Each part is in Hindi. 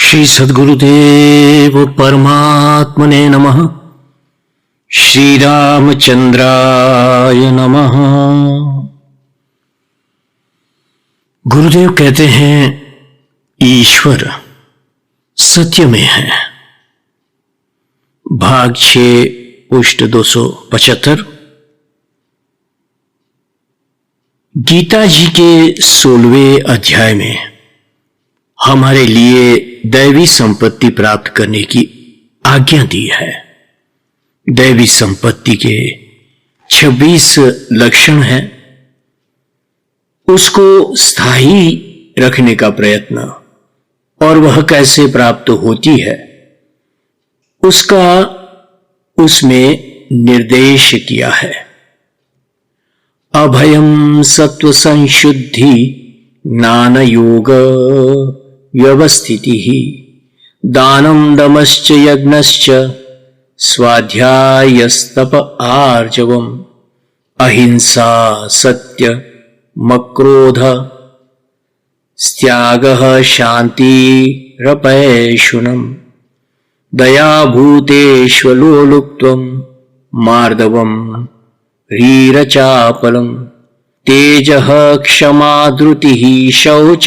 श्री सद्गुरुदेव परमात्मने नमः। श्री रामचंद्राय नमः। गुरुदेव कहते हैं ईश्वर सत्य में है। भाग 6 पृष्ठ 275। गीता जी के 16वें अध्याय में हमारे लिए दैवी संपत्ति प्राप्त करने की आज्ञा दी है। दैवी संपत्ति के 26 लक्षण हैं। उसको स्थायी रखने का प्रयत्न और वह कैसे प्राप्त होती है उसका उसमें निर्देश किया है। अभयम सत्व संशुद्धि ज्ञान योग व्यवस्थिति दानम दमश्च यज्ञश्च स्वाध्यायस्तप आर्जवम अहिंसा सत्य मक्रोध त्यागः शान्तिरपैशुनम् दया भूतेष्वलोलुप्त्वम् मार्दवम् ह्रीरचापलम् तेजः क्षमा धृतिः शौच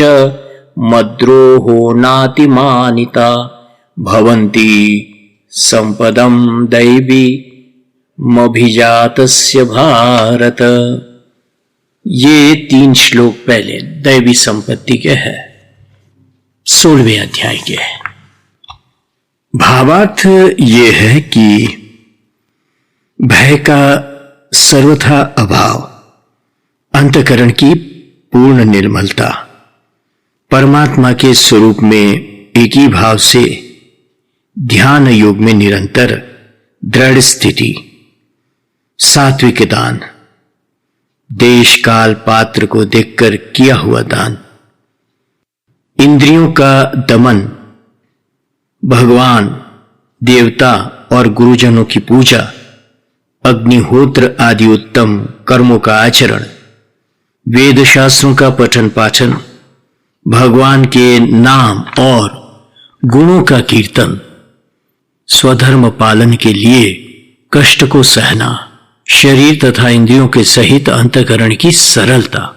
मद्रोहो नातिमानिता भवन्ति संपदं दैवी मभिजातस्य भारत। ये 3 श्लोक पहले दैवी संपत्ति के हैं, 16वें अध्याय के हैं। भावार्थ ये है कि भय का सर्वथा अभाव, अंतःकरण की पूर्ण निर्मलता, परमात्मा के स्वरूप में एक ही भाव से ध्यान योग में निरंतर दृढ़ स्थिति, सात्विक दान, देश काल पात्र को देखकर किया हुआ दान, इंद्रियों का दमन, भगवान देवता और गुरुजनों की पूजा, अग्निहोत्र आदि उत्तम कर्मों का आचरण, वेद शास्त्रों का पठन पाठन, भगवान के नाम और गुणों का कीर्तन, स्वधर्म पालन के लिए कष्ट को सहना, शरीर तथा इंद्रियों के सहित अंतःकरण की सरलता,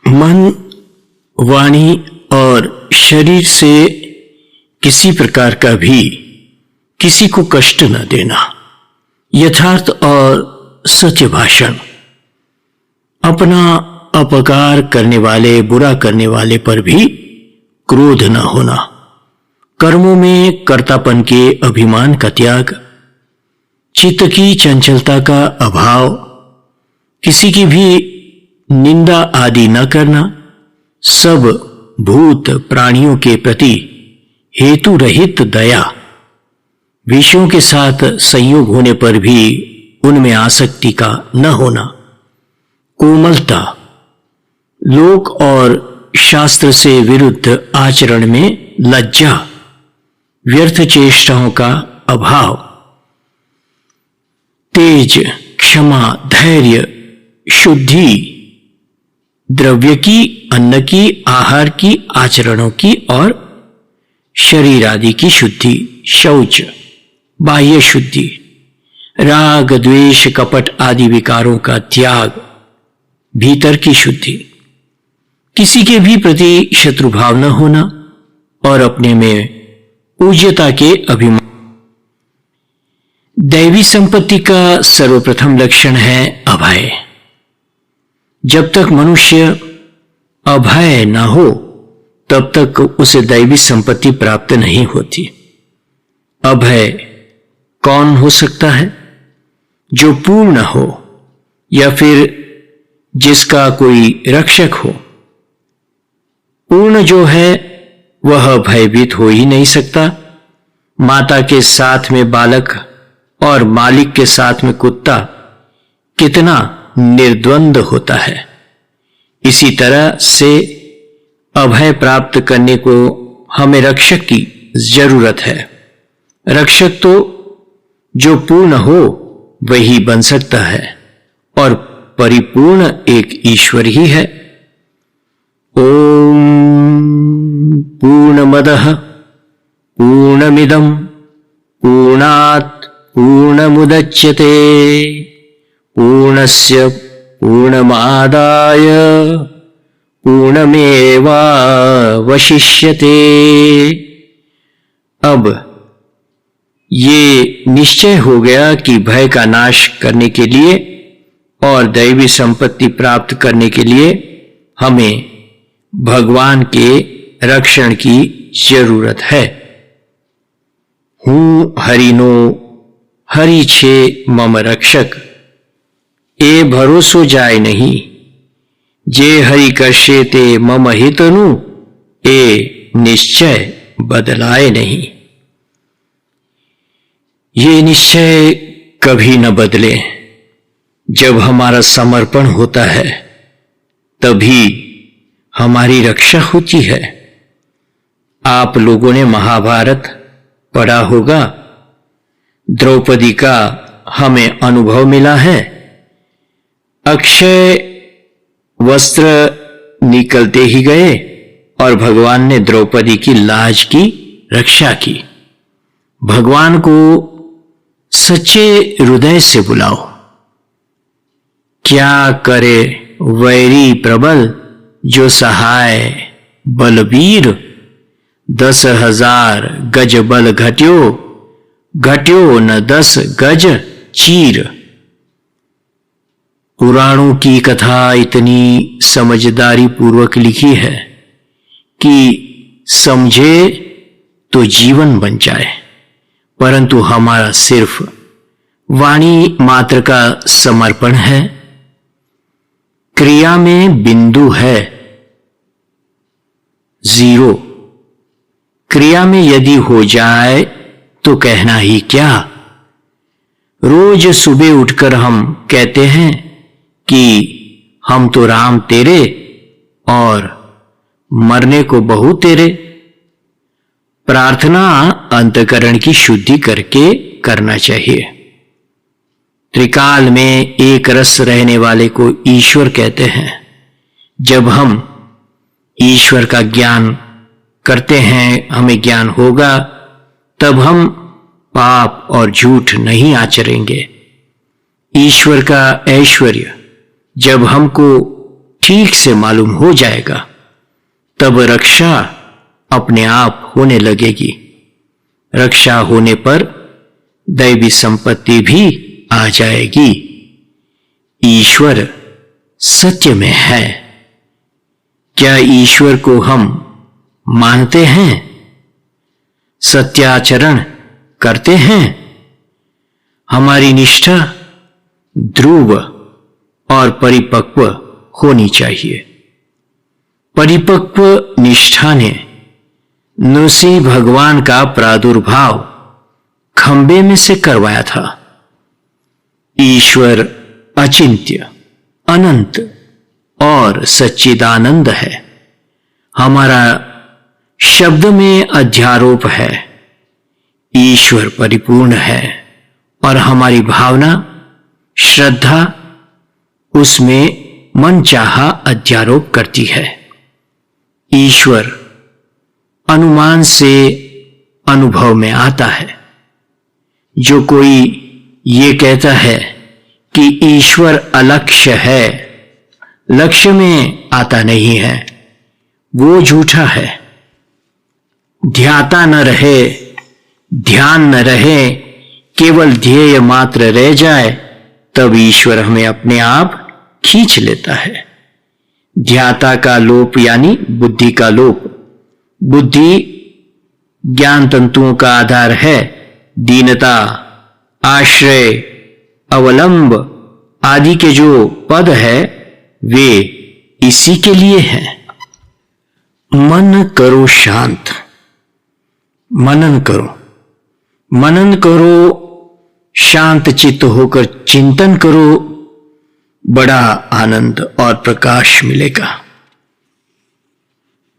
मन वाणी और शरीर से किसी प्रकार का भी किसी को कष्ट न देना, यथार्थ और सत्य भाषण, अपना अपकार करने वाले बुरा करने वाले पर भी क्रोध न होना, कर्मों में कर्तापन के अभिमान का त्याग, चित्त की चंचलता का अभाव, किसी की भी निंदा आदि न करना, सब भूत प्राणियों के प्रति हेतु रहित दया, विषयों के साथ संयोग होने पर भी उनमें आसक्ति का न होना, कोमलता, लोक और शास्त्र से विरुद्ध आचरण में लज्जा, व्यर्थ चेष्टाओं का अभाव, तेज, क्षमा, धैर्य, शुद्धि, द्रव्य की, अन्न की, आहार की, आचरणों की और शरीर आदि की शुद्धि, शौच, बाह्य शुद्धि, राग द्वेष कपट आदि विकारों का त्याग, भीतर की शुद्धि, किसी के भी प्रति शत्रुभाव न होना और अपने में पूज्यता के अभिमान। दैवी संपत्ति का सर्वप्रथम लक्षण है अभय। जब तक मनुष्य अभय न हो तब तक उसे दैवी संपत्ति प्राप्त नहीं होती। अभय कौन हो सकता है? जो पूर्ण हो या फिर जिसका कोई रक्षक हो। पूर्ण जो है वह भयभीत हो ही नहीं सकता। माता के साथ में बालक और मालिक के साथ में कुत्ता कितना निर्द्वंद होता है। इसी तरह से अभय प्राप्त करने को हमें रक्षक की जरूरत है। रक्षक तो जो पूर्ण हो वही बन सकता है और परिपूर्ण एक ईश्वर ही है। ओम पूर्णमदः पूर्णमिदं पूर्णात् पूर्णमुदच्यते पूर्णस्य पूर्णमादाय पूर्णमेवावशिष्यते। अब ये निश्चय हो गया कि भय का नाश करने के लिए और दैवी संपत्ति प्राप्त करने के लिए हमें भगवान के रक्षण की जरूरत है। हूं हरिनो हरि छे मम रक्षक, ए भरोसो जाय नहीं, जे हरि करशे ते मम हितनु, ए निश्चय बदलाए नहीं। ये निश्चय कभी न बदले। जब हमारा समर्पण होता है तभी हमारी रक्षा होती है। आप लोगों ने महाभारत पढ़ा होगा। द्रौपदी का हमें अनुभव मिला है। अक्षय वस्त्र निकलते ही गए और भगवान ने द्रौपदी की लाज की रक्षा की। भगवान को सच्चे हृदय से बुलाओ। क्या करे वैरी प्रबल, जो सहाय बलवीर, 10,000 गज बल घट्यो, घट्यो न 10 गज चीर। पुराणों की कथा इतनी समझदारी पूर्वक लिखी है कि समझे तो जीवन बन जाए, परंतु हमारा सिर्फ वाणी मात्र का समर्पण है। क्रिया में बिंदु है 0। क्रिया में यदि हो जाए तो कहना ही क्या। रोज सुबह उठकर हम कहते हैं कि हम तो राम तेरे और मरने को बहू तेरे। प्रार्थना अंतःकरण की शुद्धि करके करना चाहिए। त्रिकाल में एक रस रहने वाले को ईश्वर कहते हैं। जब हम ईश्वर का ज्ञान करते हैं, हमें ज्ञान होगा, तब हम पाप और झूठ नहीं आचरेंगे। ईश्वर का ऐश्वर्य जब हमको ठीक से मालूम हो जाएगा, तब रक्षा अपने आप होने लगेगी। रक्षा होने पर दैवी संपत्ति भी आ जाएगी। ईश्वर सत्य में है। क्या ईश्वर को हम मानते हैं? सत्याचरण करते हैं? हमारी निष्ठा ध्रुव और परिपक्व होनी चाहिए। परिपक्व निष्ठा ने नृसिंह भगवान का प्रादुर्भाव खंबे में से करवाया था। ईश्वर अचिंत्य, अनंत और सच्चिदानंद है। हमारा शब्द में अध्यारोप है। ईश्वर परिपूर्ण है और हमारी भावना, श्रद्धा उसमें मनचाहा अध्यारोप करती है। ईश्वर अनुमान से अनुभव में आता है। जो कोई ये कहता है कि ईश्वर अलक्ष्य है, लक्ष्य में आता नहीं है, वो झूठा है। ध्याता न रहे, ध्यान न रहे, केवल ध्येय मात्र रह जाए, तब ईश्वर हमें अपने आप खींच लेता है। ध्याता का लोप यानी बुद्धि का लोप। बुद्धि ज्ञान तंतुओं का आधार है। दीनता, आश्रय, अवलंब आदि के जो पद है वे इसी के लिए हैं। मन करो शांत, मनन करो, मनन करो, शांत चित्त होकर चिंतन करो, बड़ा आनंद और प्रकाश मिलेगा।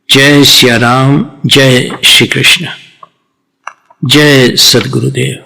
जय सिया राम, जय श्री कृष्ण, जय सद्गुरुदेव।